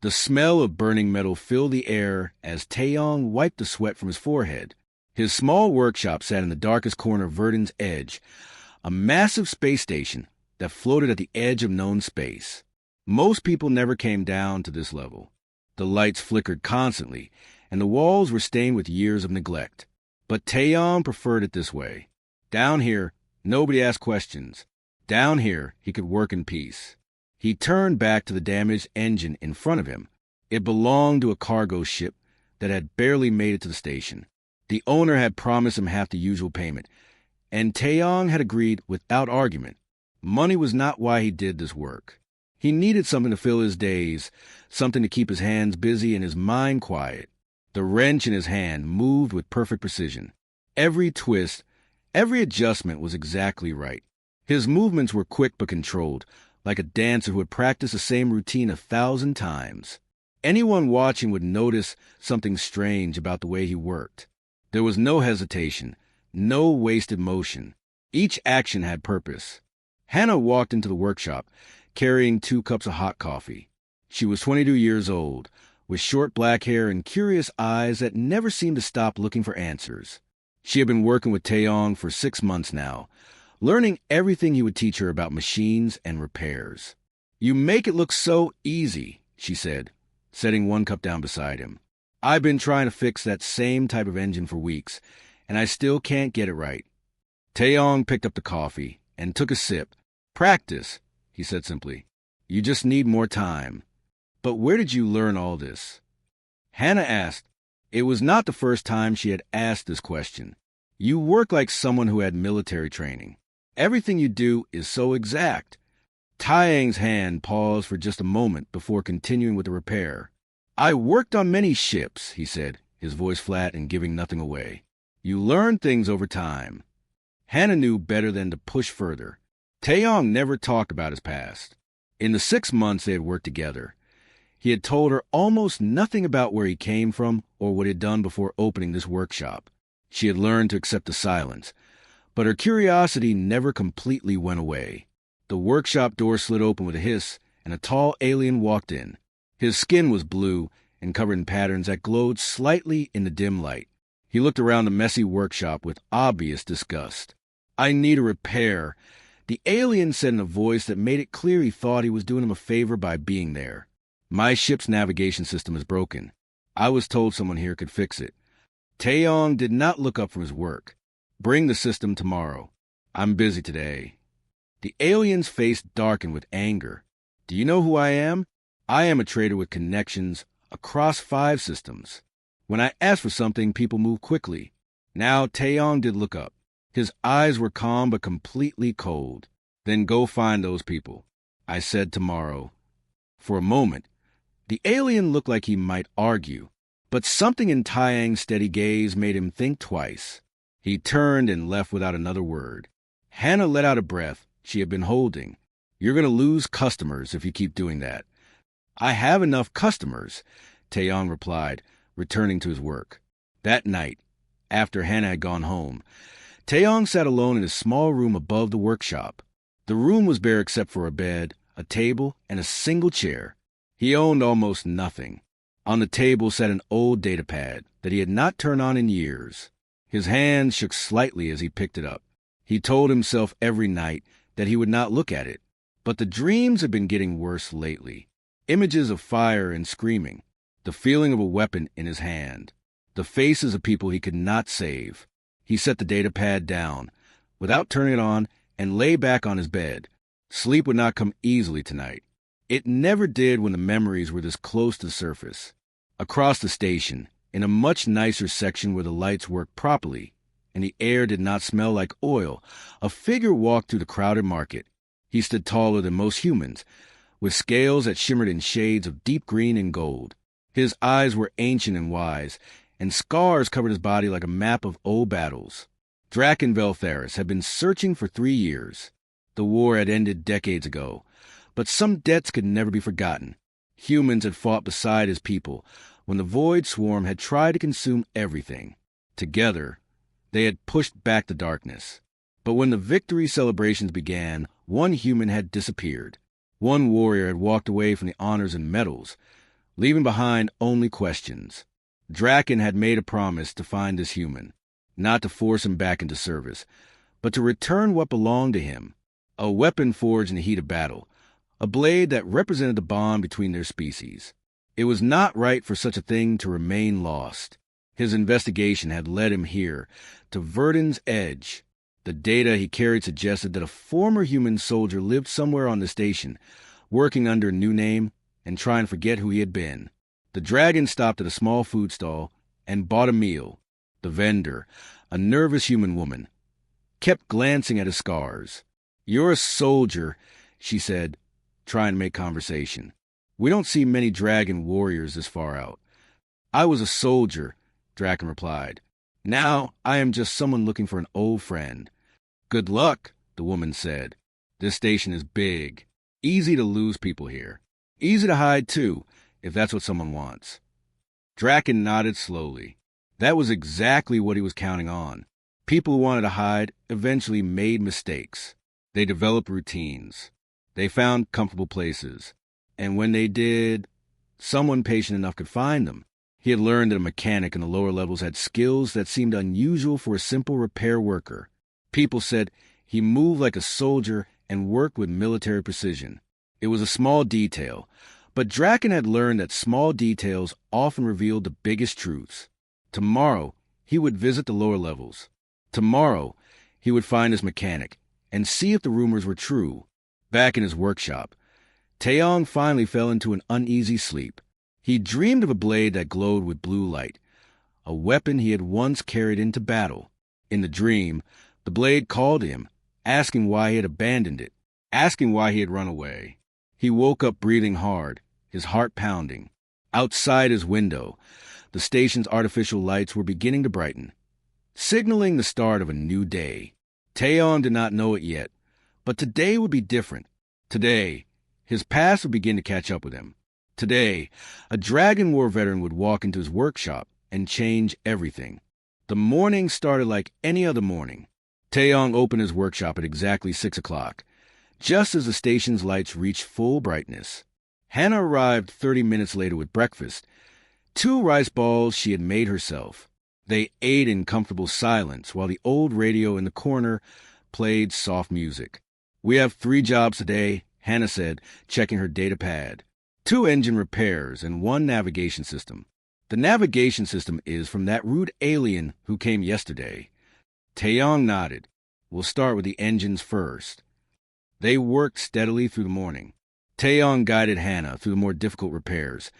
The smell of burning metal filled the air as Taeyong wiped the sweat from his forehead. His small workshop sat in the darkest corner of Verdun's Edge, a massive space station that floated at the edge of known space. Most people never came down to this level. The lights flickered constantly, and the walls were stained with years of neglect. But Taeyong preferred it this way. Down here, nobody asked questions. Down here, he could work in peace. He turned back to the damaged engine in front of him. It belonged to a cargo ship that had barely made it to the station. The owner had promised him half the usual payment, and Taeyong had agreed without argument. Money was not why he did this work. He needed something to fill his days, something to keep his hands busy and his mind quiet. The wrench in his hand moved with perfect precision. Every twist, every adjustment was exactly right. His movements were quick but controlled, like a dancer who had practiced the same routine 1,000 times. Anyone watching would notice something strange about the way he worked. There was no hesitation, no wasted motion. Each action had purpose. Hannah walked into the workshop, carrying 2 cups of hot coffee. She was 22 years old, with short black hair and curious eyes that never seemed to stop looking for answers. She had been working with Taeyong for 6 months now, learning everything he would teach her about machines and repairs. "You make it look so easy," she said, setting 1 cup down beside him. "I've been trying to fix that same type of engine for weeks, and I still can't get it right." Taeyong picked up the coffee and took a sip. "Practice," he said simply. "You just need more time." "But where did you learn all this?" Hannah asked. It was not the first time she had asked this question. "You work like someone who had military training. Everything you do is so exact." Taeyang's hand paused for just a moment before continuing with the repair. "I worked on many ships," he said, his voice flat and giving nothing away. "You learn things over time." Hannah knew better than to push further. Taeyong never talked about his past. In the 6 months they had worked together, he had told her almost nothing about where he came from or what he had done before opening this workshop. She had learned to accept the silence, but her curiosity never completely went away. The workshop door slid open with a hiss, and a tall alien walked in. His skin was blue and covered in patterns that glowed slightly in the dim light. He looked around the messy workshop with obvious disgust. "I need a repair," the alien said in a voice that made it clear he thought he was doing him a favor by being there. "My ship's navigation system is broken. I was told someone here could fix it." Taeyong did not look up from his work. "Bring the system tomorrow. I'm busy today." The alien's face darkened with anger. "Do you know who I am? I am a trader with connections across 5 systems. When I ask for something, people move quickly." Now Taeyong did look up. His eyes were calm but completely cold. "Then go find those people. I said tomorrow." For a moment, the alien looked like he might argue, but something in Taeyang's steady gaze made him think twice. He turned and left without another word. Hannah let out a breath she had been holding. "You're going to lose customers if you keep doing that." "I have enough customers," Taeyong replied, returning to his work. That night, after Hannah had gone home, Taeyong sat alone in his small room above the workshop. The room was bare except for a bed, a table, and a single chair. He owned almost nothing. On the table sat an old datapad that he had not turned on in years. His hand shook slightly as he picked it up. He told himself every night that he would not look at it, but the dreams had been getting worse lately. Images of fire and screaming, the feeling of a weapon in his hand, the faces of people he could not save. He set the datapad down, without turning it on, and lay back on his bed. Sleep would not come easily tonight. It never did when the memories were this close to the surface. Across the station, in a much nicer section where the lights worked properly, and the air did not smell like oil, a figure walked through the crowded market. He stood taller than most humans, with scales that shimmered in shades of deep green and gold. His eyes were ancient and wise, and scars covered his body like a map of old battles. Drakenveltharis had been searching for 3 years. The war had ended decades ago, but some debts could never be forgotten. Humans had fought beside his people when the Void Swarm had tried to consume everything. Together, they had pushed back the darkness. But when the victory celebrations began, one human had disappeared. One warrior had walked away from the honors and medals, leaving behind only questions. Draken had made a promise to find this human, not to force him back into service, but to return what belonged to him, a weapon forged in the heat of battle, a blade that represented the bond between their species. It was not right for such a thing to remain lost. His investigation had led him here, to Verdun's Edge. The data he carried suggested that a former human soldier lived somewhere on the station, working under a new name and trying to forget who he had been. The dragon stopped at a small food stall and bought a meal. The vendor, a nervous human woman, kept glancing at his scars. "You're a soldier," she said, trying to make conversation. "We don't see many dragon warriors this far out." "I was a soldier," Draken replied. "Now I am just someone looking for an old friend." "Good luck," the woman said. "This station is big. Easy to lose people here. Easy to hide, too, if that's what someone wants." Draken nodded slowly. That was exactly what he was counting on. People who wanted to hide eventually made mistakes. They developed routines. They found comfortable places. And when they did, someone patient enough could find them. He had learned that a mechanic in the lower levels had skills that seemed unusual for a simple repair worker. People said he moved like a soldier and worked with military precision. It was a small detail, but Draken had learned that small details often revealed the biggest truths. Tomorrow, he would visit the lower levels. Tomorrow, he would find his mechanic and see if the rumors were true. Back in his workshop, Taeyong finally fell into an uneasy sleep. He dreamed of a blade that glowed with blue light, a weapon he had once carried into battle. In the dream, the blade called to him, asking why he had abandoned it, asking why he had run away. He woke up breathing hard, his heart pounding. Outside his window, the station's artificial lights were beginning to brighten, signaling the start of a new day. Taeyong did not know it yet, but today would be different. Today, his past would begin to catch up with him. Today, a Dragon War veteran would walk into his workshop and change everything. The morning started like any other morning. Taeyong opened his workshop at exactly 6 o'clock, just as the station's lights reached full brightness. Hannah arrived 30 minutes later with breakfast, 2 rice balls she had made herself. They ate in comfortable silence while the old radio in the corner played soft music. "We have 3 jobs today," Hannah said, checking her data pad. 2 engine repairs and 1 navigation system. The navigation system is from that rude alien who came yesterday. Taeyong nodded. "We'll start with the engines first." They worked steadily through the morning. Taeyong guided Hannah through the more difficult repairs,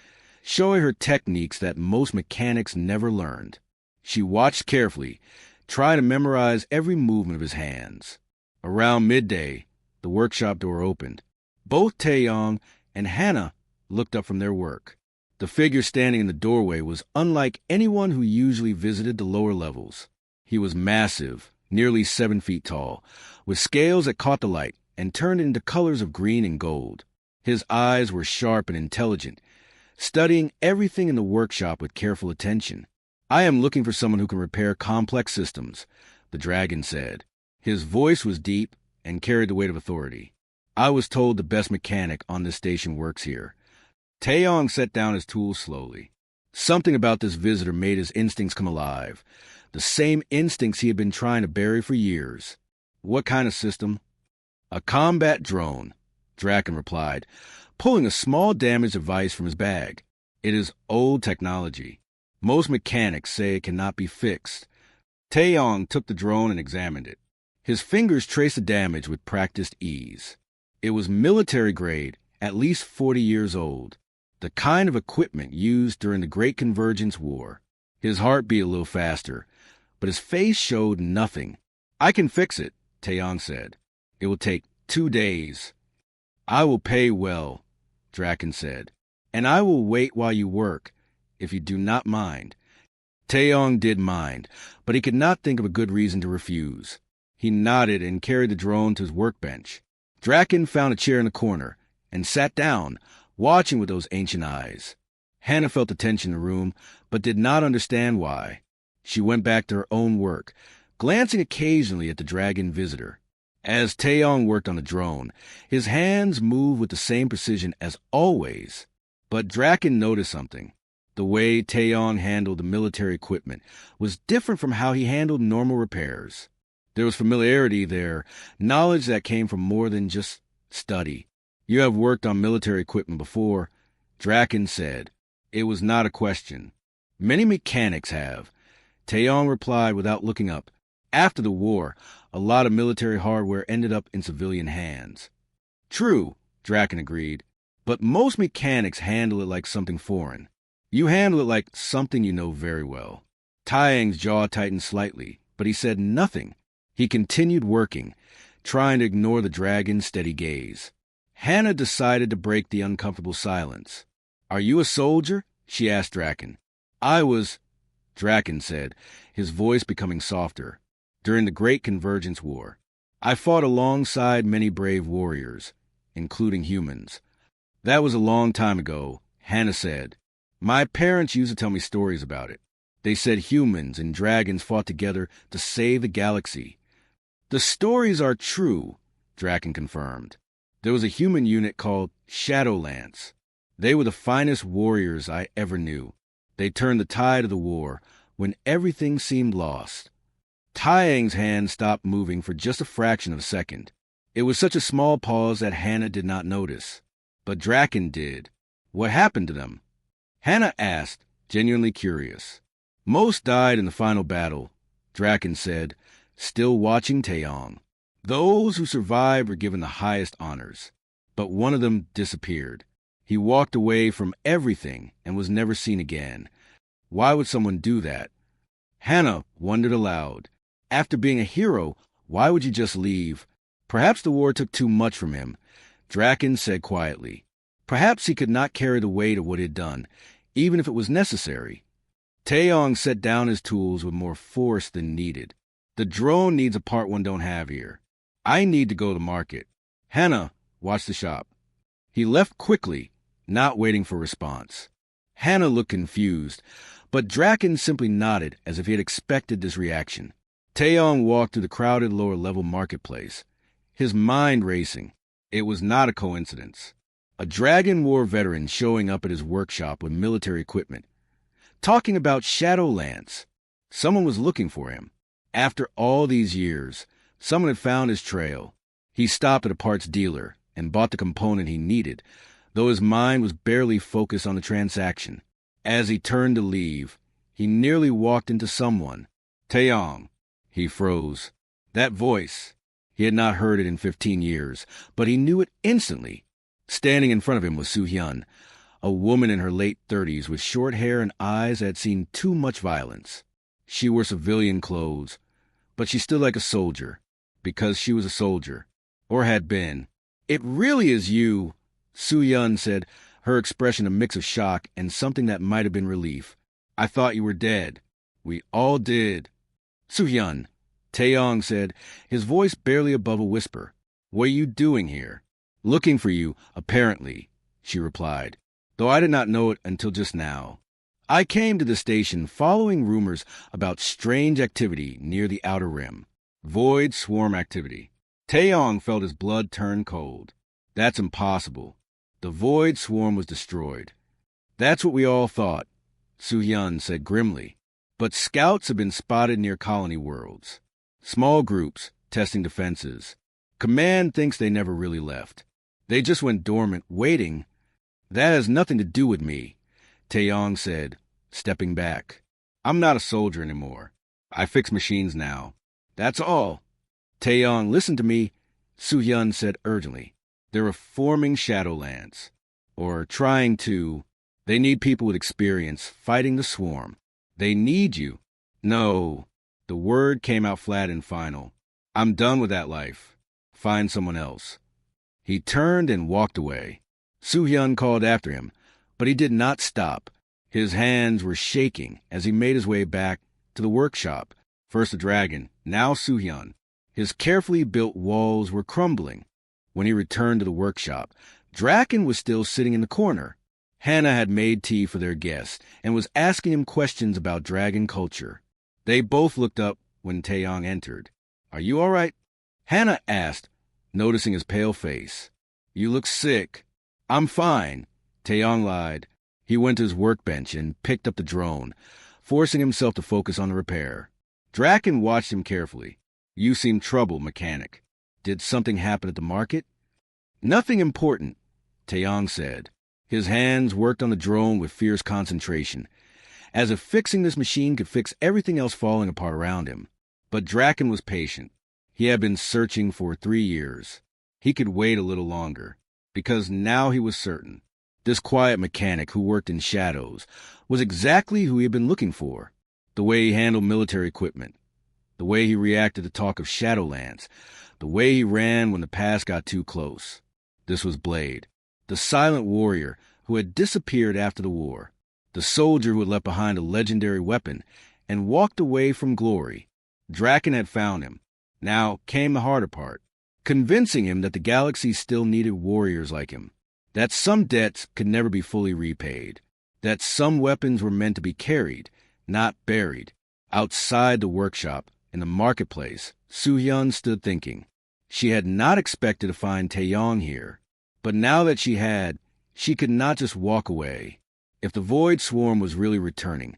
showing her techniques that most mechanics never learned. She watched carefully, trying to memorize every movement of his hands. Around midday, the workshop door opened. Both Taeyong and Hannah looked up from their work. The figure standing in the doorway was unlike anyone who usually visited the lower levels. He was massive, nearly 7 feet tall, with scales that caught the light and turned it into colors of green and gold. His eyes were sharp and intelligent, studying everything in the workshop with careful attention. "I am looking for someone who can repair complex systems," the dragon said. His voice was deep and carried the weight of authority. "I was told the best mechanic on this station works here." Taeyong set down his tools slowly. Something about this visitor made his instincts come alive, the same instincts he had been trying to bury for years. "What kind of system?" "A combat drone," Draken replied, pulling a small damaged device from his bag. "It is old technology. Most mechanics say it cannot be fixed." Taeyong took the drone and examined it. His fingers traced the damage with practiced ease. It was military grade, at least 40 years old, the kind of equipment used during the Great Convergence War. His heart beat a little faster, but his face showed nothing. "I can fix it," Taeyong said. "It will take 2 days." "I will pay well," Draken said, "and I will wait while you work, if you do not mind." Taeyong did mind, but he could not think of a good reason to refuse. He nodded and carried the drone to his workbench. Draken found a chair in the corner and sat down, watching with those ancient eyes. Hannah felt the tension in the room, but did not understand why. She went back to her own work, glancing occasionally at the dragon visitor. As Taeyong worked on the drone, his hands moved with the same precision as always. But Draken noticed something. The way Taeyong handled the military equipment was different from how he handled normal repairs. There was familiarity there, knowledge that came from more than just study. "You have worked on military equipment before," Draken said. It was not a question. "Many mechanics have," Taeyong replied without looking up. "After the war, a lot of military hardware ended up in civilian hands." "True," Draken agreed, "but most mechanics handle it like something foreign. You handle it like something you know very well." Taeyong's jaw tightened slightly, but he said nothing. He continued working, trying to ignore the dragon's steady gaze. Hannah decided to break the uncomfortable silence. "Are you a soldier?" she asked Draken. "I was," Draken said, his voice becoming softer, "during the Great Convergence War. I fought alongside many brave warriors, including humans." "That was a long time ago," Hannah said. "My parents used to tell me stories about it. They said humans and dragons fought together to save the galaxy." "The stories are true," Draken confirmed. "There was a human unit called Shadowlance. They were the finest warriors I ever knew. They turned the tide of the war when everything seemed lost." Taeyong's hand stopped moving for just a fraction of a second. It was such a small pause that Hannah did not notice. But Draken did. "What happened to them?" Hannah asked, genuinely curious. "Most died in the final battle," Draken said, still watching Taeyong. "Those who survived were given the highest honors. But one of them disappeared. He walked away from everything and was never seen again. Why would someone do that?" Hannah wondered aloud. After being a hero, why would you just leave? Perhaps the war took too much from him. Draken said quietly. Perhaps he could not carry the weight of what he had done, even if it was necessary. Taeyong set down his tools with more force than needed. "The drone needs a part one don't have here. I need to go to market. Hannah, watch the shop." He left quickly, not waiting for a response. Hannah looked confused, but Draken simply nodded as if he had expected this reaction. Taeyong walked through the crowded lower-level marketplace, his mind racing. It was not a coincidence. A Dragon War veteran showing up at his workshop with military equipment, talking about Shadowlance. Someone was looking for him. After all these years, someone had found his trail. He stopped at a parts dealer and bought the component he needed, though his mind was barely focused on the transaction. As he turned to leave, he nearly walked into someone. "Taeyong." He froze. That voice. He had not heard it in 15 years, but he knew it instantly. Standing in front of him was Soo-hyun, a woman in her late 30s with short hair and eyes that had seen too much violence. She wore civilian clothes, but she stood like a soldier, because she was a soldier, or had been. "It really is you," Soo-hyun said, her expression a mix of shock and something that might have been relief. "I thought you were dead." "We all did." "Soo-hyun," Taeyong said, his voice barely above a whisper. "What are you doing here?" "Looking for you, apparently," she replied, though I did not know it until just now. "I came to the station following rumors about strange activity near the Outer Rim. Void swarm activity." Taeyong felt his blood turn cold. "That's impossible. The Void swarm was destroyed." "That's what we all thought," Soo-hyun said grimly. "But scouts have been spotted near colony worlds. Small groups, testing defenses. Command thinks they never really left. They just went dormant, waiting." "That has nothing to do with me," Taeyong said, stepping back. "I'm not a soldier anymore. I fix machines now. That's all." "Taeyong, listen to me," Soo-hyun said urgently. "They're reforming Shadowlands. Or trying to. They need people with experience fighting the swarm. They need you." "No." The word came out flat and final. "I'm done with that life. Find someone else." He turned and walked away. Soo-hyun called after him, but he did not stop. His hands were shaking as he made his way back to the workshop. First the dragon, now Soo-hyun. His carefully built walls were crumbling. When he returned to the workshop, Draken was still sitting in the corner. Hannah had made tea for their guests and was asking him questions about dragon culture. They both looked up when Taeyong entered. "Are you all right?" Hannah asked, noticing his pale face. "You look sick." "I'm fine," Taeyong lied. He went to his workbench and picked up the drone, forcing himself to focus on the repair. Draken watched him carefully. You seem troubled, mechanic. Did something happen at the market? Nothing important, Taeyong said. His hands worked on the drone with fierce concentration, as if fixing this machine could fix everything else falling apart around him. But Draken was patient. He had been searching for 3 years. He could wait a little longer, because now he was certain. This quiet mechanic who worked in shadows was exactly who he had been looking for. The way he handled military equipment, the way he reacted to talk of Shadowlands, the way he ran when the past got too close. This was Blade, the silent warrior who had disappeared after the war, the soldier who had left behind a legendary weapon and walked away from glory. Draken had found him. Now came the harder part, convincing him that the galaxy still needed warriors like him, that some debts could never be fully repaid, that some weapons were meant to be carried, not buried. Outside the workshop, in the marketplace, Soo-hyun stood thinking. She had not expected to find Taeyong here, but now that she had, she could not just walk away. If the Void Swarm was really returning,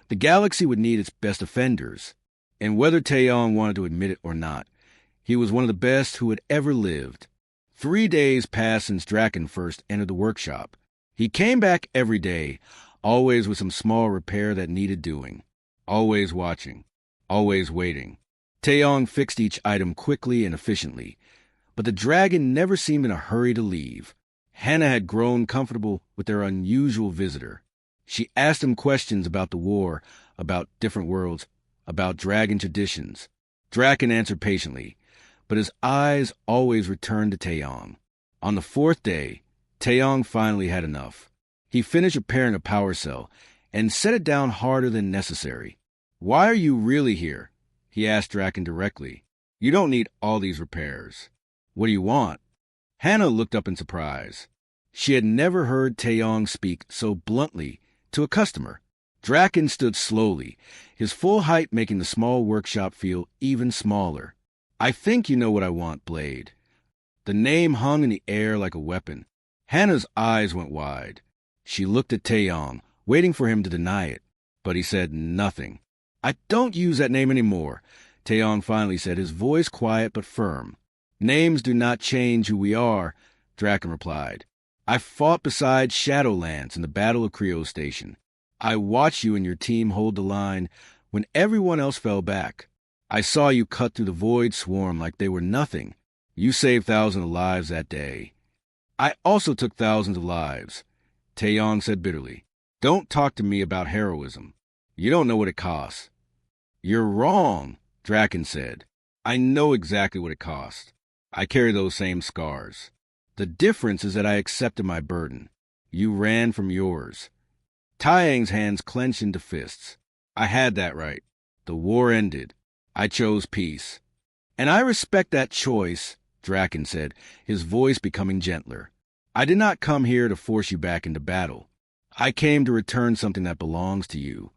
the galaxy would need its best defenders, and whether Taeyong wanted to admit it or not, he was one of the best who had ever lived. 3 days passed since Draken first entered the workshop. He came back every day, always with some small repair that needed doing, always watching, always waiting. Taeyong fixed each item quickly and efficiently, but the dragon never seemed in a hurry to leave. Hannah had grown comfortable with their unusual visitor. She asked him questions about the war, about different worlds, about dragon traditions. Draken answered patiently, but his eyes always returned to Taeyong. On the 4th day, Taeyong finally had enough. He finished repairing a power cell and set it down harder than necessary. Why are you really here? He asked Draken directly. You don't need all these repairs. What do you want? Hannah looked up in surprise. She had never heard Taeyong speak so bluntly to a customer. Draken stood slowly, his full height making the small workshop feel even smaller. I think you know what I want, Blade. The name hung in the air like a weapon. Hannah's eyes went wide. She looked at Taeyong, waiting for him to deny it, but he said nothing. I don't use that name anymore, Taeyong finally said, his voice quiet but firm. Names do not change who we are, Draken replied. I fought beside Shadowlands in the Battle of Creo Station. I watched you and your team hold the line when everyone else fell back. I saw you cut through the Void Swarm like they were nothing. You saved thousands of lives that day. I also took thousands of lives, Taeyong said bitterly. Don't talk to me about heroism. You don't know what it costs. You're wrong, Draken said. I know exactly what it cost. I carry those same scars. The difference is that I accepted my burden. You ran from yours. Taeyang's hands clenched into fists. I had that right. The war ended. I chose peace. And I respect that choice, Draken said, his voice becoming gentler. I did not come here to force you back into battle. I came to return something that belongs to you.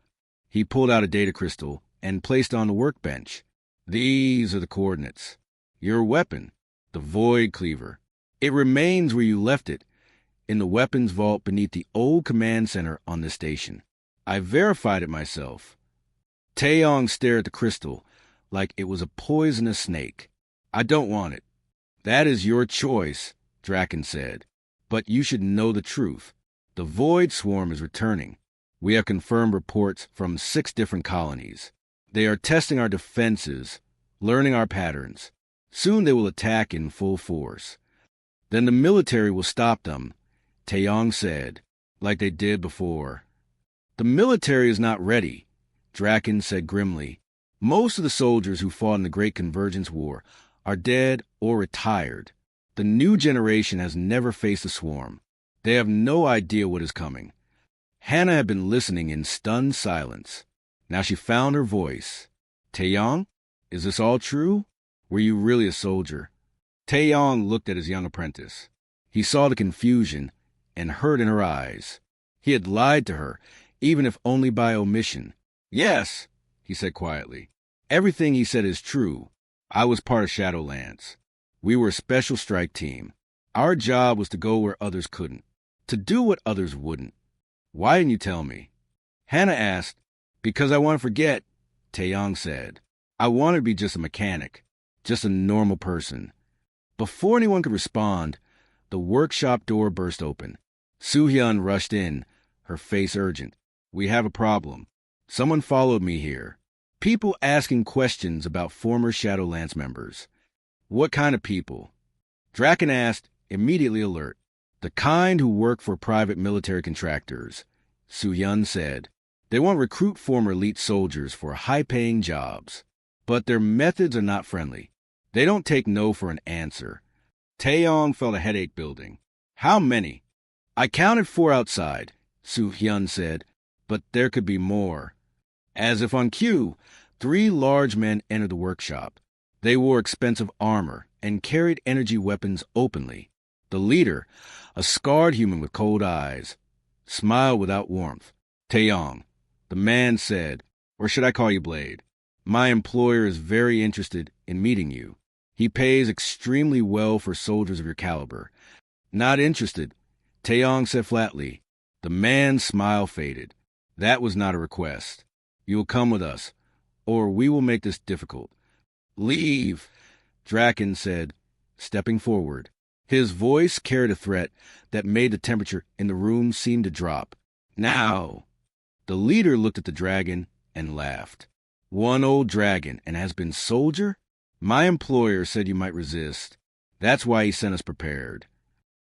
He pulled out a data crystal and placed it on the workbench. These are the coordinates. Your weapon, the Void Cleaver. It remains where you left it, in the weapons vault beneath the old command center on this station. I verified it myself. Taeyong stared at the crystal like it was a poisonous snake. I don't want it. That is your choice, Draken said. But you should know the truth. The Void Swarm is returning. We have confirmed reports from 6 different colonies. They are testing our defenses, learning our patterns. Soon they will attack in full force. Then the military will stop them, Taeyong said, like they did before. The military is not ready, Draken said grimly. Most of the soldiers who fought in the Great Convergence War are dead or retired. The new generation has never faced a swarm. They have no idea what is coming. Hannah had been listening in stunned silence. Now she found her voice. Taeyong, is this all true? Were you really a soldier? Taeyong looked at his young apprentice. He saw the confusion and hurt in her eyes. He had lied to her, even if only by omission. Yes, he said quietly. Everything he said is true. I was part of Shadowlands. We were a special strike team. Our job was to go where others couldn't. to do what others wouldn't. Why didn't you tell me? Hannah asked. Because I want to forget, Taeyong said. I want to be just a mechanic, just a normal person. Before anyone could respond, the workshop door burst open. Soo-hyun rushed in, her face urgent. We have a problem. Someone followed me here. People asking questions about former Shadowlance members. What kind of people? Draken asked, immediately alert. The kind who work for private military contractors, Soo-hyun said. They want to recruit former elite soldiers for high-paying jobs. But their methods are not friendly. They don't take no for an answer. Taeyong felt a headache building. How many? I counted 4 outside, Soo-hyun said, but there could be more. As if on cue, 3 large men entered the workshop. They wore expensive armor and carried energy weapons openly. The leader, a scarred human with cold eyes, smiled without warmth. Taeyong, the man said, or should I call you Blade? My employer is very interested in meeting you. He pays extremely well for soldiers of your caliber. Not interested, Taeyong said flatly. The man's smile faded. That was not a request. You will come with us, or we will make this difficult. Leave, Draken said, stepping forward. His voice carried a threat that made the temperature in the room seem to drop. Now! The leader looked at the dragon and laughed. One old dragon and has been soldier? My employer said you might resist. That's why he sent us prepared.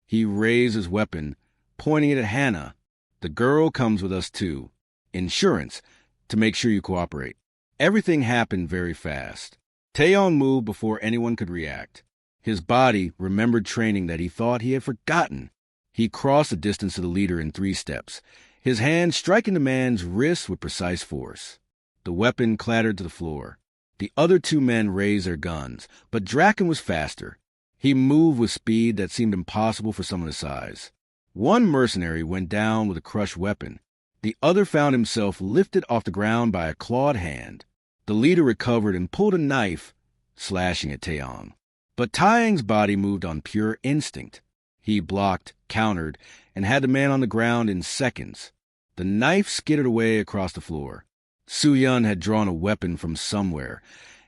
He raised his weapon, pointing it at Hannah. The girl comes with us too. Insurance, to make sure you cooperate. Everything happened very fast. Taeyong moved before anyone could react. His body remembered training that he thought he had forgotten. He crossed the distance to the leader in 3 steps, his hand striking the man's wrist with precise force. The weapon clattered to the floor. The other 2 men raised their guns, but Draken was faster. He moved with speed that seemed impossible for someone his size. One mercenary went down with a crushed weapon. The other found himself lifted off the ground by a clawed hand. The leader recovered and pulled a knife, slashing at Taeyong. But Taeyong's body moved on pure instinct. He blocked, countered, and had the man on the ground in seconds. The knife skidded away across the floor. Soo-hyun had drawn a weapon from somewhere,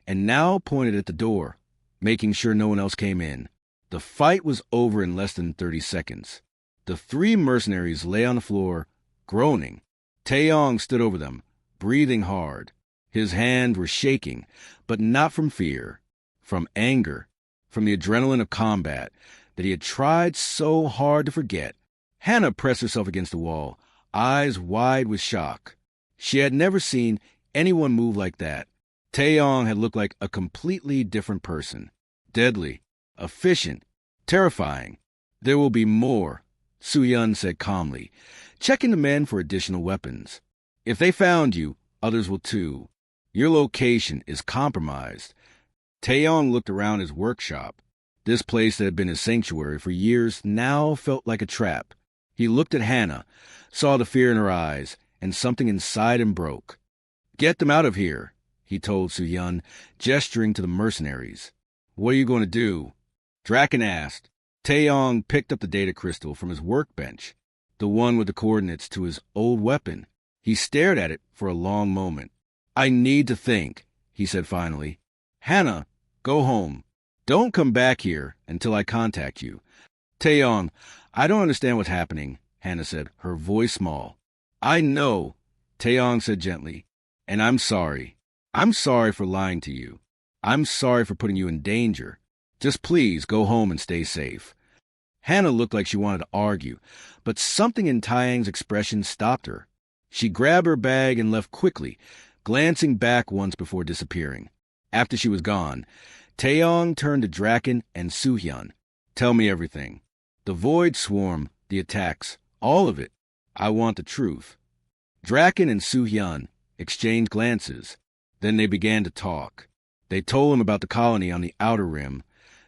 and now pointed at the door, making sure no one else came in. The fight was over in less than 30 seconds. The 3 mercenaries lay on the floor, groaning. Taeyong stood over them, breathing hard. His hands were shaking, but not from fear, from anger, from the adrenaline of combat that he had tried so hard to forget. Hannah pressed herself against the wall, eyes wide with shock. She had never seen anyone move like that. Taeyong had looked like a completely different person. Deadly, efficient, terrifying. There will be more, Soo-hyun said calmly, checking the men for additional weapons. If they found you, others will too. Your location is compromised. Taeyong looked around his workshop. This place that had been his sanctuary for years now felt like a trap. He looked at Hannah, saw the fear in her eyes, and something inside him broke. Get them out of here, he told Soo-hyun, gesturing to the mercenaries. What are you going to do? Draken asked. Taeyong picked up the data crystal from his workbench, the one with the coordinates to his old weapon. He stared at it for a long moment. I need to think, he said finally. Hannah, go home. Don't come back here until I contact you. Taeyong, I don't understand what's happening, Hannah said, her voice small. I know, Taeyong said gently, and I'm sorry. I'm sorry for lying to you. I'm sorry for putting you in danger. Just please go home and stay safe. Hannah looked like she wanted to argue, but something in Taeyong's expression stopped her. She grabbed her bag and left quickly, glancing back once before disappearing. After she was gone, Taeyong turned to Draken and Soo-hyun. Tell me everything. The Void Swarm, the attacks, all of it. I want the truth. Draken and Soo-hyun exchanged glances. Then they began to talk. They told him about the colony on the Outer Rim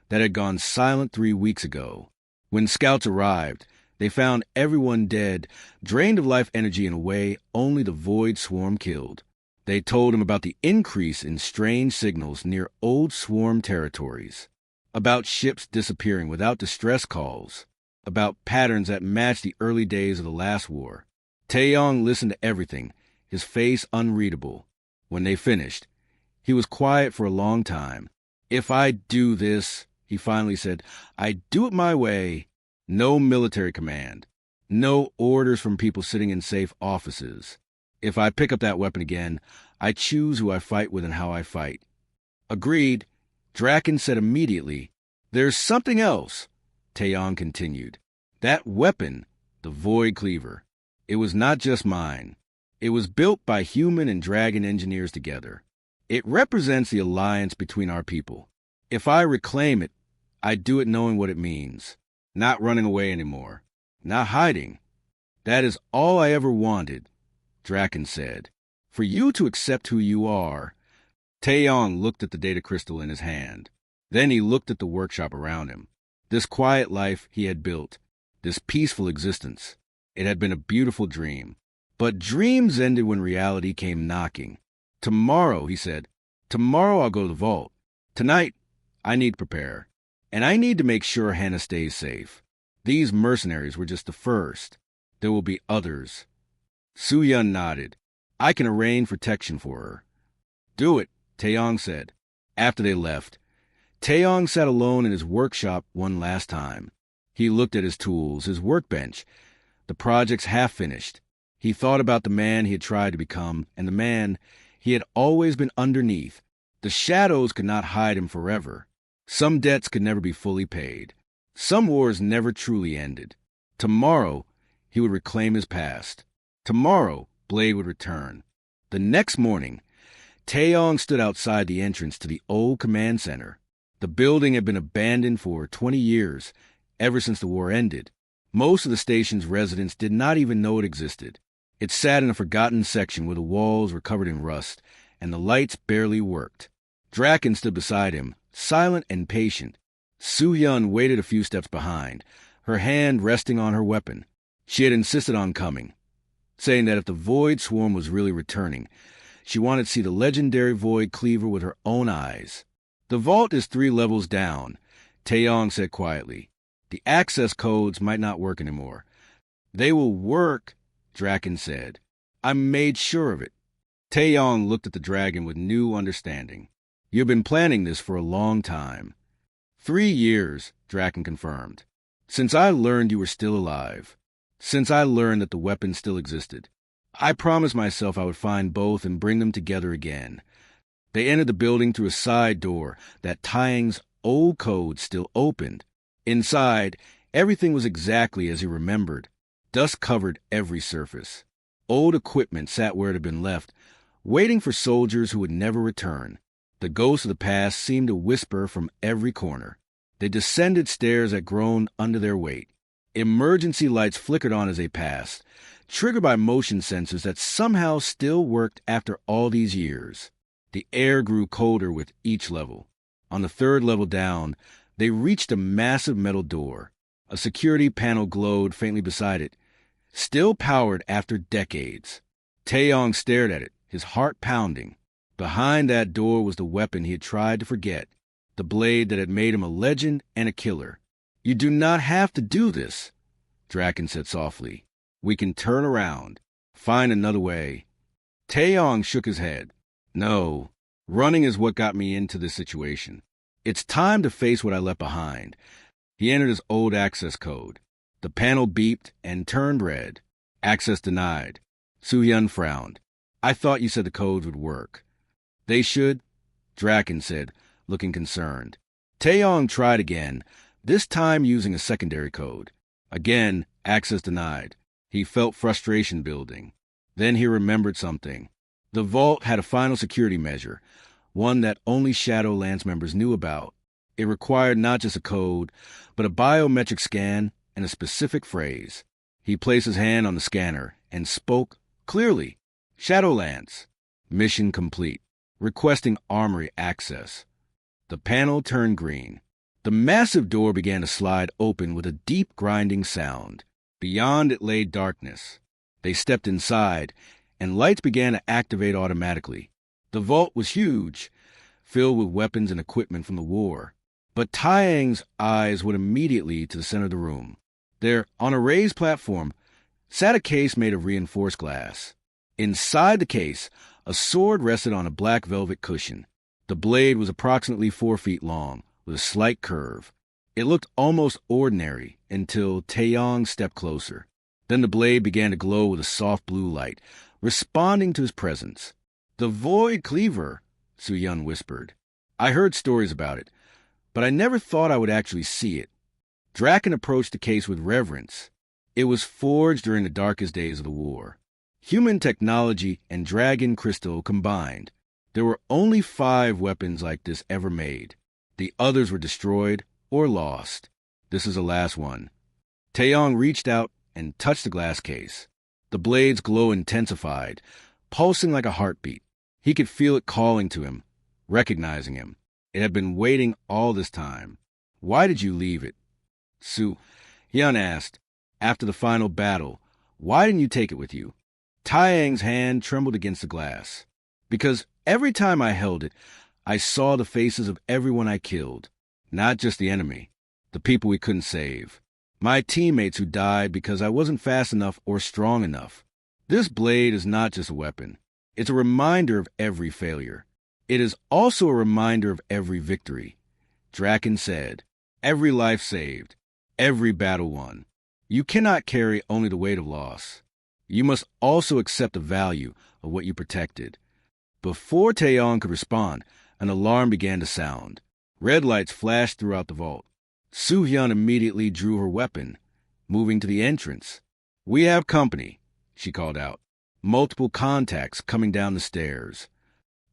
that had gone silent 3 weeks ago. When scouts arrived, they found everyone dead, drained of life energy in a way only the Void Swarm killed. They told him about the increase in strange signals near old swarm territories, about ships disappearing without distress calls. about patterns that matched the early days of the last war. Taeyong listened to everything, his face unreadable. When they finished, he was quiet for a long time. "If I do this," he finally said, "I do it my way. No military command. No orders from people sitting in safe offices. If I pick up that weapon again, I choose who I fight with and how I fight." "Agreed," Draken said immediately. "There's something else," Taeyong continued. "That weapon, the Void Cleaver. It was not just mine. It was built by human and dragon engineers together. It represents the alliance between our people. If I reclaim it, I do it knowing what it means. Not running away anymore. Not hiding. That is all I ever wanted," Draken said. "For you to accept who you are." Taeyong looked at the data crystal in his hand. Then he looked at the workshop around him. This quiet life he had built. This peaceful existence. It had been a beautiful dream. But dreams ended when reality came knocking. "Tomorrow," he said. "Tomorrow I'll go to the vault. Tonight, I need to prepare. And I need to make sure Hannah stays safe. These mercenaries were just the first. There will be others." Soo-Yun nodded. "I can arrange protection for her." "Do it," Taeyong said. After they left, Taeyong sat alone in his workshop one last time. He looked at his tools, his workbench, the projects half finished. He thought about the man he had tried to become and the man he had always been underneath. The shadows could not hide him forever. Some debts could never be fully paid. Some wars never truly ended. Tomorrow, he would reclaim his past. Tomorrow, Blade would return. The next morning, Taeyong stood outside the entrance to the old command center. The building had been abandoned for 20 years, ever since the war ended. Most of the station's residents did not even know it existed. It sat in a forgotten section where the walls were covered in rust, and the lights barely worked. Draken stood beside him, silent and patient. Soo-Yun waited a few steps behind, her hand resting on her weapon. She had insisted on coming, saying that if the Void Swarm was really returning, she wanted to see the legendary Void Cleaver with her own eyes. "The vault is 3 levels down," Taeyong said quietly. "The access codes might not work anymore." "They will work," Draken said. "I made sure of it." Taeyong looked at the dragon with new understanding. "You've been planning this for a long time." 3 years, Draken confirmed. "Since I learned you were still alive. Since I learned that the weapon still existed. I promised myself I would find both and bring them together again." They entered the building through a side door that Taeyong's old code still opened. Inside, everything was exactly as he remembered. Dust covered every surface. Old equipment sat where it had been left, waiting for soldiers who would never return. The ghosts of the past seemed to whisper from every corner. They descended stairs that groaned under their weight. Emergency lights flickered on as they passed, triggered by motion sensors that somehow still worked after all these years. The air grew colder with each level. On the 3rd level down, they reached a massive metal door. A security panel glowed faintly beside it, still powered after decades. Taeyong stared at it, his heart pounding. Behind that door was the weapon he had tried to forget, the blade that had made him a legend and a killer. "You do not have to do this," Draken said softly. "We can turn around, find another way." Taeyong shook his head. "No, running is what got me into this situation. It's time to face what I left behind." He entered his old access code. The panel beeped and turned red. "Access denied." Soo-Yun frowned. "I thought you said the codes would work." "They should," Draken said, looking concerned. Taeyong tried again, this time using a secondary code. Again, access denied. He felt frustration building. Then he remembered something. The vault had a final security measure, one that only Shadowlands members knew about. It required not just a code, but a biometric scan and a specific phrase. He placed his hand on the scanner and spoke clearly. "Shadowlands. Mission complete. Requesting armory access." The panel turned green. The massive door began to slide open with a deep grinding sound. Beyond it lay darkness. They stepped inside, and lights began to activate automatically. The vault was huge, filled with weapons and equipment from the war. But Taeyong's eyes went immediately to the center of the room. There, on a raised platform, sat a case made of reinforced glass. Inside the case, a sword rested on a black velvet cushion. The blade was approximately 4 feet long, with a slight curve. It looked almost ordinary until Taeyong stepped closer. Then the blade began to glow with a soft blue light, responding to his presence. "The Void Cleaver," Su-Yun whispered. "I heard stories about it, but I never thought I would actually see it." Draken approached the case with reverence. It was forged during the darkest days of the war. Human technology and dragon crystal combined. There were only 5 weapons like this ever made. The others were destroyed or lost. This is the last one. Taeyong reached out and touched the glass case. The blade's glow intensified, pulsing like a heartbeat. He could feel it calling to him, recognizing him. It had been waiting all this time. "Why did you leave it?" Su-Yun asked. "After the final battle, why didn't you take it with you?" Taeyang's hand trembled against the glass. "Because every time I held it, I saw the faces of everyone I killed. Not just the enemy, the people we couldn't save. My teammates who died because I wasn't fast enough or strong enough. This blade is not just a weapon. It's a reminder of every failure. It is also a reminder of every victory." Draken said, "Every life saved, every battle won. You cannot carry only the weight of loss. You must also accept the value of what you protected." Before Taeyong could respond, an alarm began to sound. Red lights flashed throughout the vault. Su-Hyun immediately drew her weapon, moving to the entrance. "We have company," she called out. "Multiple contacts coming down the stairs."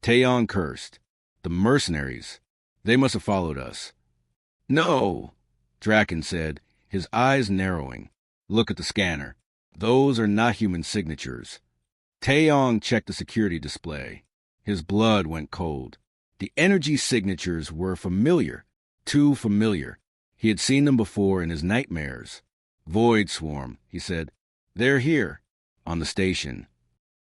Taeyong cursed. "The mercenaries. They must have followed us." "No," Draken said, his eyes narrowing. "Look at the scanner. Those are not human signatures." Taeyong checked the security display. His blood went cold. The energy signatures were familiar, too familiar. He had seen them before in his nightmares. "Void Swarm," he said. "They're here, on the station."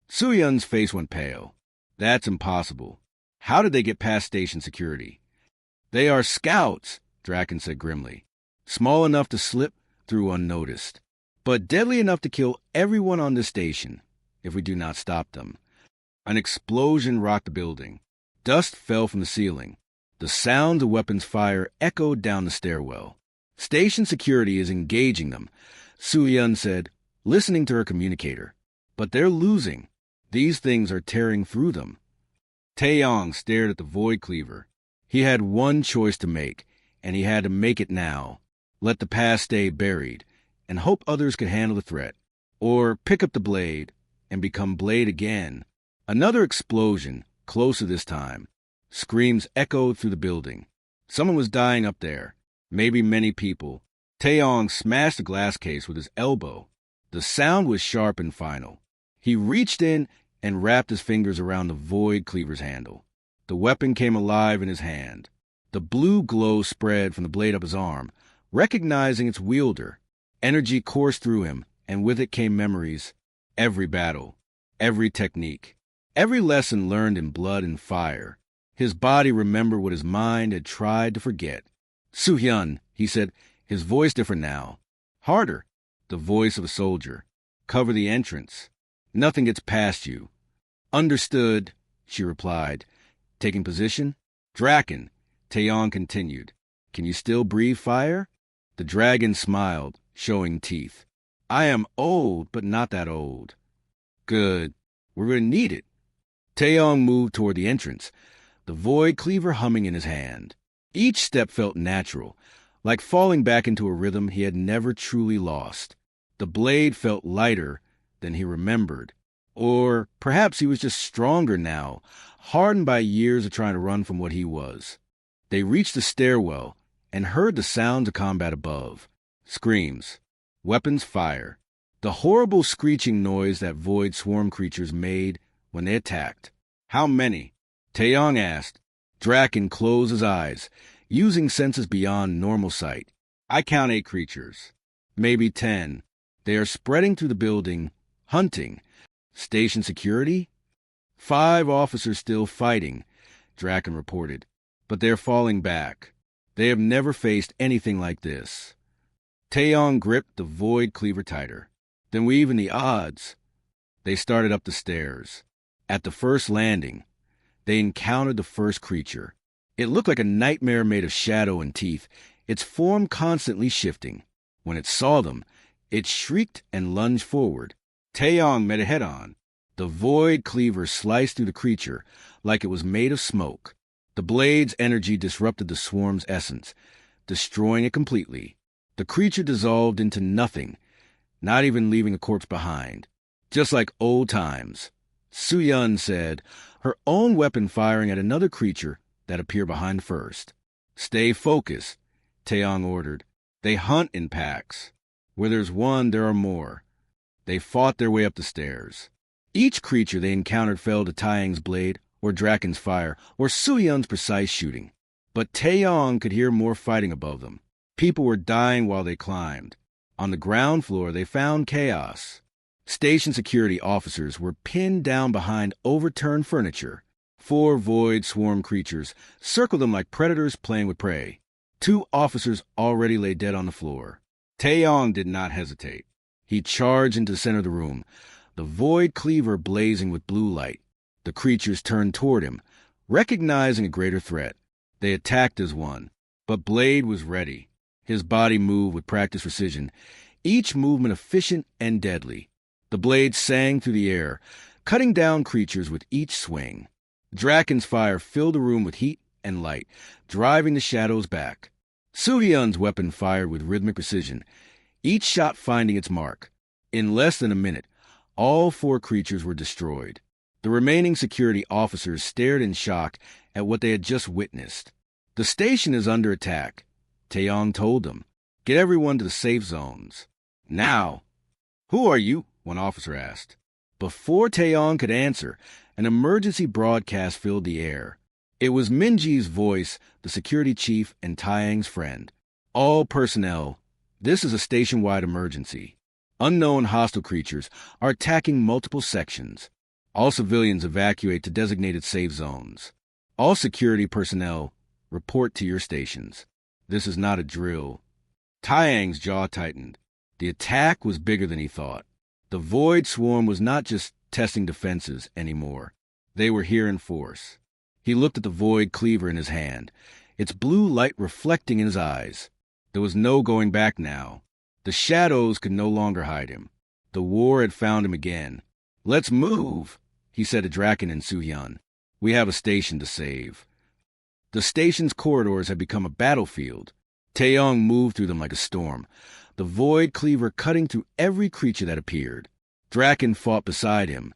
Su-Yun's face went pale. "That's impossible. How did they get past station security?" "They are scouts," Draken said grimly. "Small enough to slip through unnoticed, but deadly enough to kill everyone on this station, if we do not stop them." An explosion rocked the building. Dust fell from the ceiling. The sounds of weapons fire echoed down the stairwell. "Station security is engaging them," Su-Yun said, listening to her communicator. "But they're losing. These things are tearing through them." Taeyong stared at the Void Cleaver. He had one choice to make, and he had to make it now. Let the past stay buried, and hope others could handle the threat. Or pick up the blade, and become blade again. Another explosion, closer this time. Screams echoed through the building. Someone was dying up there. Maybe many people. Taeyong smashed the glass case with his elbow. The sound was sharp and final. He reached in and wrapped his fingers around the Void Cleaver's handle. The weapon came alive in his hand. The blue glow spread from the blade up his arm. Recognizing its wielder, energy coursed through him, and with it came memories. Every battle, every technique, every lesson learned in blood and fire. His body remembered what his mind had tried to forget. "Su-Hyun," he said, his voice different now. Harder, the voice of a soldier. "Cover the entrance. Nothing gets past you." "Understood," she replied, taking position. "Draken," Taeyong continued. "Can you still breathe fire?" The dragon smiled, showing teeth. "I am old, but not that old." "Good. We're going to need it." Taeyong moved toward the entrance, the Void Cleaver humming in his hand. Each step felt natural, like falling back into a rhythm he had never truly lost. The blade felt lighter than he remembered. Or perhaps he was just stronger now, hardened by years of trying to run from what he was. They reached the stairwell and heard the sounds of combat above. Screams. Weapons fire. The horrible screeching noise that Void Swarm creatures made when they attacked. "How many?" Taeyong asked. Draken closed his eyes, using senses beyond normal sight. "I count 8 creatures. Maybe 10. They are spreading through the building, hunting. Station security? 5 officers still fighting," Draken reported. "But they're falling back. They have never faced anything like this." Taeyong gripped the void cleaver tighter. Then we even the odds. They started up the stairs. At the first landing, they encountered the first creature. It looked like a nightmare made of shadow and teeth, its form constantly shifting. When it saw them, it shrieked and lunged forward. Taeyong met it head-on. The void cleaver sliced through the creature like it was made of smoke. The blade's energy disrupted the swarm's essence, destroying it completely. The creature dissolved into nothing, not even leaving a corpse behind. Just like old times. Suyun said, her own weapon firing at another creature that appeared behind the first. Stay focused, Taeyong ordered. They hunt in packs. Where there's one, there are more. They fought their way up the stairs. Each creature they encountered fell to Taeyong's blade, or Draken's fire, or Suyun's precise shooting. But Taeyong could hear more fighting above them. People were dying while they climbed. On the ground floor, they found chaos. Station security officers were pinned down behind overturned furniture. 4 void swarm creatures circled them like predators playing with prey. 2 officers already lay dead on the floor. Taeyong did not hesitate. He charged into the center of the room, the void cleaver blazing with blue light. The creatures turned toward him, recognizing a greater threat. They attacked as one, but Blade was ready. His body moved with practiced precision, each movement efficient and deadly. The blade sang through the air, cutting down creatures with each swing. Draken's fire filled the room with heat and light, driving the shadows back. Suhyun's weapon fired with rhythmic precision, each shot finding its mark. In less than a minute, all 4 creatures were destroyed. The remaining security officers stared in shock at what they had just witnessed. The station is under attack, Taeyong told them. Get everyone to the safe zones. Now. Who are you? One officer asked. Before Taeyong could answer, an emergency broadcast filled the air. It was Minji's voice, the security chief and Taeyong's friend. All personnel, this is a station-wide emergency. Unknown hostile creatures are attacking multiple sections. All civilians evacuate to designated safe zones. All security personnel report to your stations. This is not a drill. Taeyong's jaw tightened. The attack was bigger than he thought. The void swarm was not just testing defenses anymore. They were here in force. He looked at the void cleaver in his hand, its blue light reflecting in his eyes. There was no going back now. The shadows could no longer hide him. The war had found him again. Let's move, he said to Draken and Suhyun. We have a station to save. The station's corridors had become a battlefield. Taeyong moved through them like a storm, the void cleaver cutting through every creature that appeared. Draken fought beside him,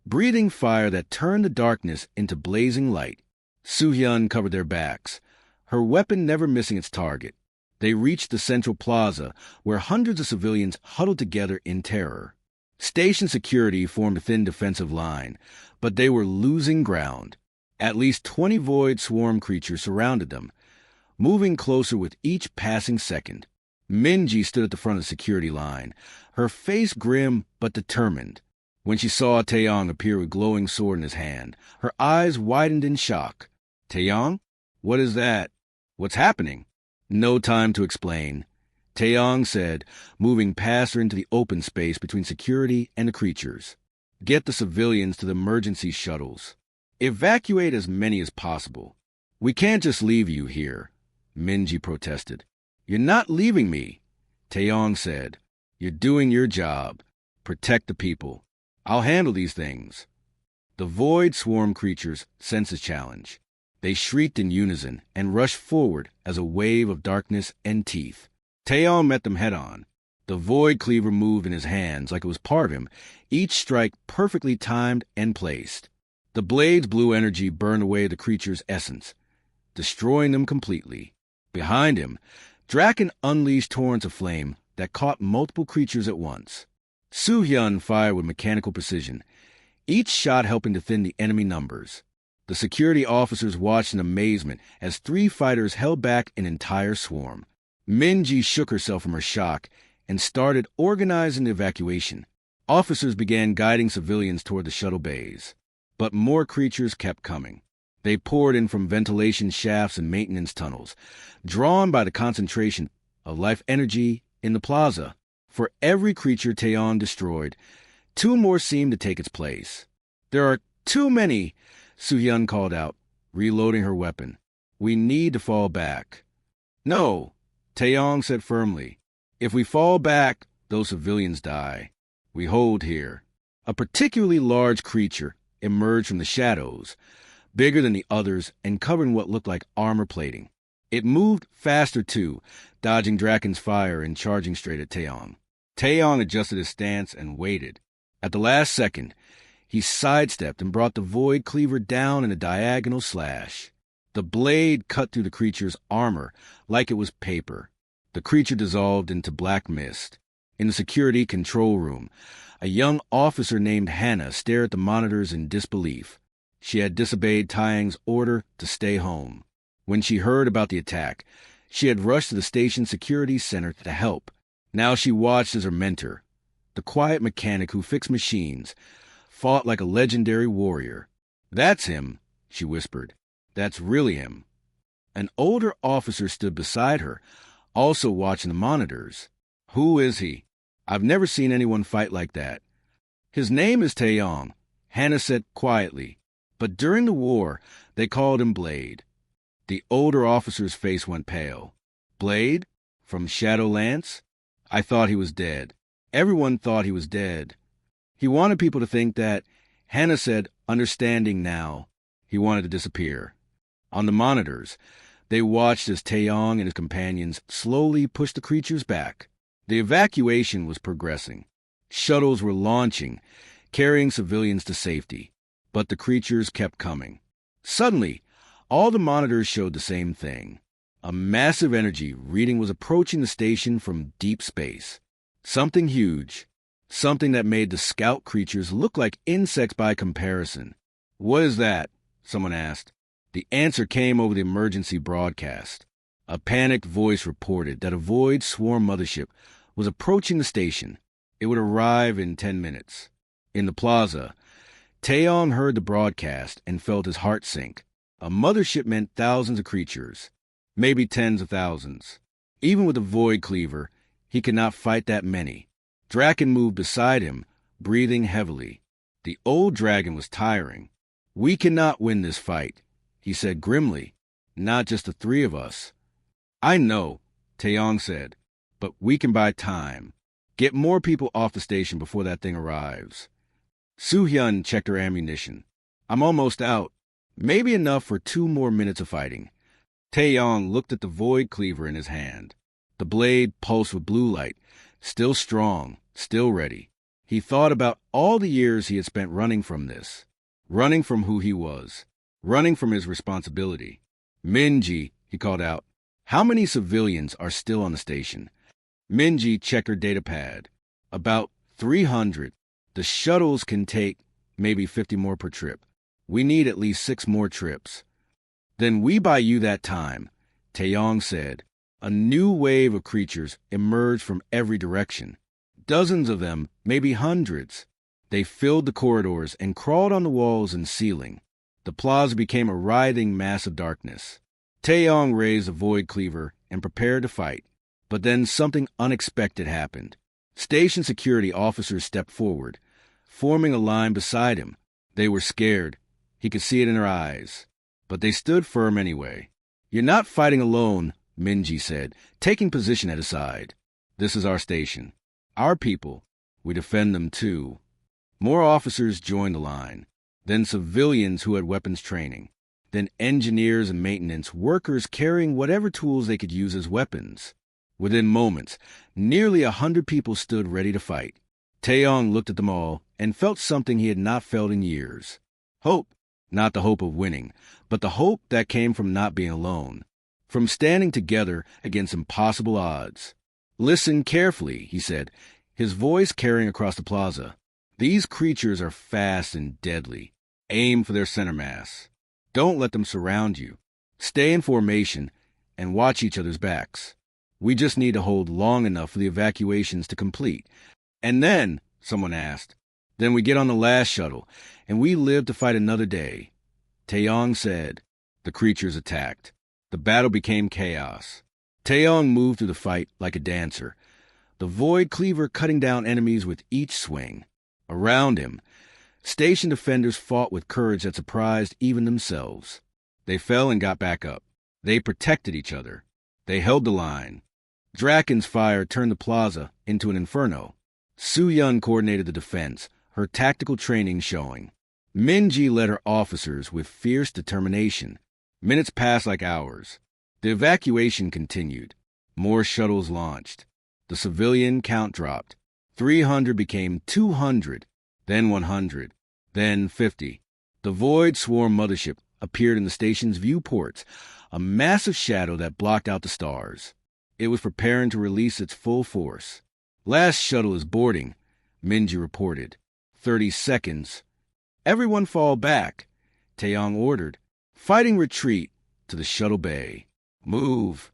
breathing fire that turned the darkness into blazing light. Suhyun covered their backs, her weapon never missing its target. They reached the central plaza, where hundreds of civilians huddled together in terror. Station security formed a thin defensive line, but they were losing ground. At least 20 void swarm creatures surrounded them, moving closer with each passing second. Minji stood at the front of the security line, her face grim but determined. When she saw Taeyong appear with glowing sword in his hand, her eyes widened in shock. Taeyong? What is that? What's happening? No time to explain, Taeyong said, moving past her into the open space between security and the creatures. Get the civilians to the emergency shuttles. Evacuate as many as possible. We can't just leave you here, Minji protested. You're not leaving me, Taeyong said. You're doing your job. Protect the people. I'll handle these things. The void swarm creatures sensed the challenge. They shrieked in unison and rushed forward as a wave of darkness and teeth. Taeyong met them head-on. The void cleaver moved in his hands like it was part of him, each strike perfectly timed and placed. The blade's blue energy burned away the creature's essence, destroying them completely. Behind him, Draken unleashed torrents of flame that caught multiple creatures at once. Suhyun fired with mechanical precision, each shot helping to thin the enemy numbers. The security officers watched in amazement as 3 fighters held back an entire swarm. Minji shook herself from her shock and started organizing the evacuation. Officers began guiding civilians toward the shuttle bays. But more creatures kept coming. They poured in from ventilation shafts and maintenance tunnels, drawn by the concentration of life energy In the plaza, for every creature Taeyeon destroyed, two more seemed to take its place. "There are too many," Soo-hyun called out, reloading her weapon. "We need to fall back." "No," Taeyong said firmly. "If we fall back, those civilians die. We hold here." A particularly large creature emerged from the shadows, bigger than the others and covered in what looked like armor plating. It moved faster too, dodging Draken's fire and charging straight at Taeyong. Taeyong adjusted his stance and waited. At the last second, he sidestepped and brought the Void Cleaver down in a diagonal slash. The blade cut through the creature's armor like it was paper. The creature dissolved into black mist. In the security control room, a young officer named Hannah stared at the monitors in disbelief. She had disobeyed Taeyong's order to stay home. When she heard about the attack, she had rushed to the station security center to help. Now she watched as her mentor, the quiet mechanic who fixed machines, fought like a legendary warrior. "That's him," she whispered. "That's really him." An older officer stood beside her, also watching the monitors. "Who is he? I've never seen anyone fight like that." "His name is Taeyong," Hannah said quietly, "but during the war, they called him Blade." The older officer's face went pale. "Blade? From Shadowlance? I thought he was dead. Everyone thought he was dead." He wanted people to think that, Hannah said, understanding now, he wanted to disappear. On the monitors, they watched as Taeyong and his companions slowly pushed the creatures back. The evacuation was progressing. Shuttles were launching, carrying civilians to safety, but the creatures kept coming. Suddenly, all the monitors showed the same thing. A massive energy reading was approaching the station from deep space. Something huge. Something that made the scout creatures look like insects by comparison. "What is that?" someone asked. The answer came over the emergency broadcast. A panicked voice reported that a Void swarm mothership was approaching the station. It would arrive in 10 minutes. In the plaza, Taeyong heard the broadcast and felt his heart sink. A mothership meant thousands of creatures, maybe tens of thousands. Even with the Void Cleaver, he could not fight that many. Draken moved beside him, breathing heavily. The old dragon was tiring. "We cannot win this fight," he said grimly. "Not just the three of us." "I know," Taeyong said, "but we can buy time. Get more people off the station before that thing arrives." Soo-hyun checked her ammunition. "I'm almost out. Maybe enough for 2 more minutes of fighting." Taeyong looked at the Void Cleaver in his hand. The blade pulsed with blue light, still strong, still ready. He thought about all the years he had spent running from this, running from who he was, running from his responsibility. "Minji," he called out, "how many civilians are still on the station?" Minji checked her data pad. "About 300. The shuttles can take maybe 50 more per trip. We need at least 6 more trips." "Then we buy you that time," Taeyong said. A new wave of creatures emerged from every direction. Dozens of them, maybe hundreds. They filled the corridors and crawled on the walls and ceiling. The plaza became a writhing mass of darkness. Taeyong raised a Void Cleaver and prepared to fight. But then something unexpected happened. Station security officers stepped forward, forming a line beside him. They were scared. He could see it in their eyes. But they stood firm anyway. "You're not fighting alone," Minji said, taking position at his side. "This is our station. Our people. We defend them too." More officers joined the line. Then civilians who had weapons training. Then engineers and maintenance workers carrying whatever tools they could use as weapons. Within moments, nearly 100 people stood ready to fight. Taeyong looked at them all and felt something he had not felt in years. Hope. Not the hope of winning, but the hope that came from not being alone. From standing together against impossible odds. "Listen carefully," he said, his voice carrying across the plaza. "These creatures are fast and deadly. Aim for their center mass. Don't let them surround you. Stay in formation and watch each other's backs. We just need to hold long enough for the evacuations to complete. And then," someone asked, "then we get on the last shuttle, and we live to fight another day." Taeyong said. The creatures attacked. The battle became chaos. Taeyong moved through the fight like a dancer, the Void Cleaver cutting down enemies with each swing. Around him, station defenders fought with courage that surprised even themselves. They fell and got back up. They protected each other. They held the line. Draken's fire turned the plaza into an inferno. Su-Yun coordinated the defense, her tactical training showing. Minji led her officers with fierce determination. Minutes passed like hours. The evacuation continued. More shuttles launched. The civilian count dropped. 300 became 200, then 100, then 50. The Void Swarm mothership appeared in the station's viewports, a massive shadow that blocked out the stars. It was preparing to release its full force. Last shuttle is boarding, Minji reported. 30 seconds. Everyone fall back, Taeyong ordered. Fighting retreat to the shuttle bay. Move.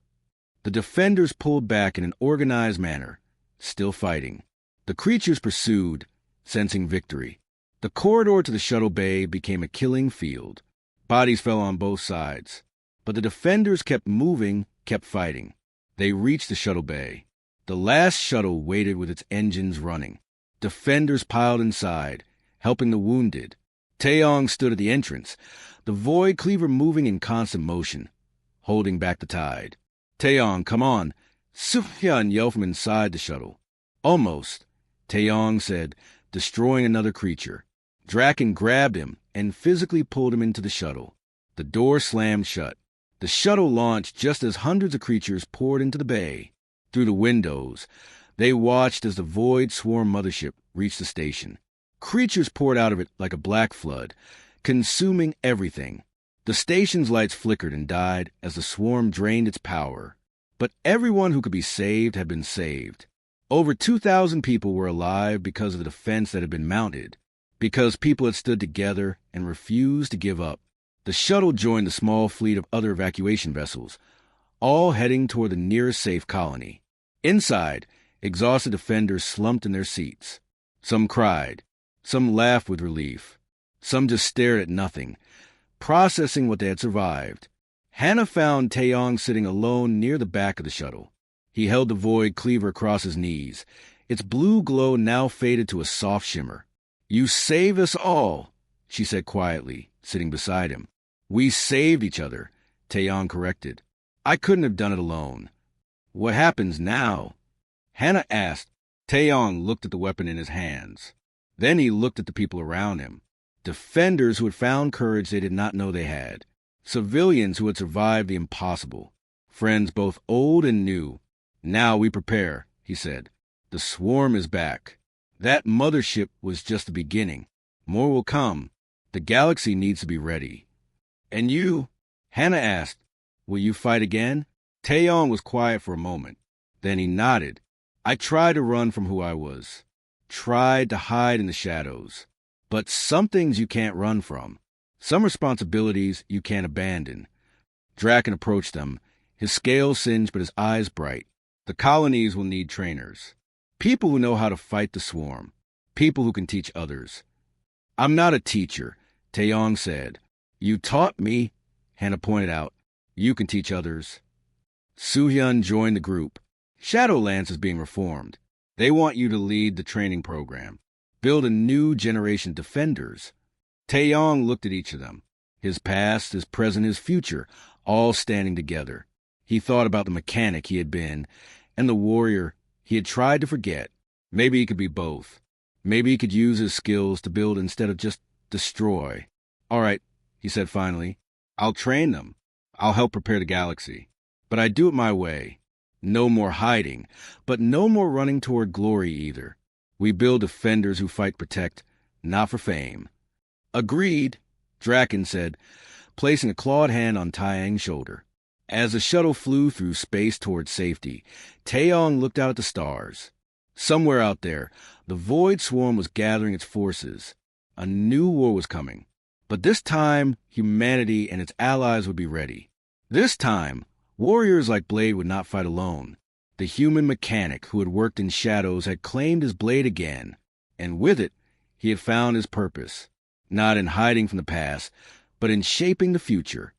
The defenders pulled back in an organized manner, still fighting. The creatures pursued, sensing victory. The corridor to the shuttle bay became a killing field. Bodies fell on both sides. But the defenders kept moving, kept fighting. They reached the shuttle bay. The last shuttle waited with its engines running. Defenders piled inside, helping the wounded. Taeyong stood at the entrance, the Void Cleaver moving in constant motion, holding back the tide. Taeyong, come on. Su-Hyun yelled from inside the shuttle. Almost, Taeyong said, destroying another creature. Draken grabbed him and physically pulled him into the shuttle. The door slammed shut. The shuttle launched just as hundreds of creatures poured into the bay. Through the windows, they watched as the Void Swarm mothership reached the station. Creatures poured out of it like a black flood, consuming everything. The station's lights flickered and died as the swarm drained its power. But everyone who could be saved had been saved. Over 2,000 people were alive because of the defense that had been mounted, because people had stood together and refused to give up. The shuttle joined the small fleet of other evacuation vessels, all heading toward the nearest safe colony. Inside, exhausted defenders slumped in their seats. Some cried. Some laughed with relief. Some just stared at nothing, processing what they had survived. Hannah found Taeyong sitting alone near the back of the shuttle. He held the Void Cleaver across his knees. Its blue glow now faded to a soft shimmer. You saved us all, she said quietly, sitting beside him. We saved each other, Taeyong corrected. I couldn't have done it alone. What happens now? Hannah asked. Taeyong looked at the weapon in his hands. Then he looked at the people around him. Defenders who had found courage they did not know they had. Civilians who had survived the impossible. Friends both old and new. Now we prepare, he said. The swarm is back. That mothership was just the beginning. More will come. The galaxy needs to be ready. And you? Hannah asked. Will you fight again? Taeyong was quiet for a moment. Then he nodded. I tried to run from who I was. Tried to hide in the shadows. But some things you can't run from. Some responsibilities you can't abandon. Draken approached them, his scales singed but his eyes bright. The colonies will need trainers. People who know how to fight the swarm. People who can teach others. I'm not a teacher, Taeyong said. You taught me, Hannah pointed out. You can teach others. Su-Hyun joined the group. Shadowlands is being reformed. They want you to lead the training program. Build a new generation of defenders. Taeyong looked at each of them. His past, his present, his future, all standing together. He thought about the mechanic he had been and the warrior he had tried to forget. Maybe he could be both. Maybe he could use his skills to build instead of just destroy. All right, he said finally. I'll train them. I'll help prepare the galaxy. But I do it my way. No more hiding, but no more running toward glory either. We build defenders who fight protect, not for fame. Agreed, Draken said, placing a clawed hand on Taeyong's shoulder. As the shuttle flew through space toward safety, Taeyong looked out at the stars. Somewhere out there, the Void Swarm was gathering its forces. A new war was coming. But this time, humanity and its allies would be ready. This time, warriors like Blade would not fight alone. The human mechanic who had worked in shadows had claimed his blade again, and with it, he had found his purpose, not in hiding from the past, but in shaping the future.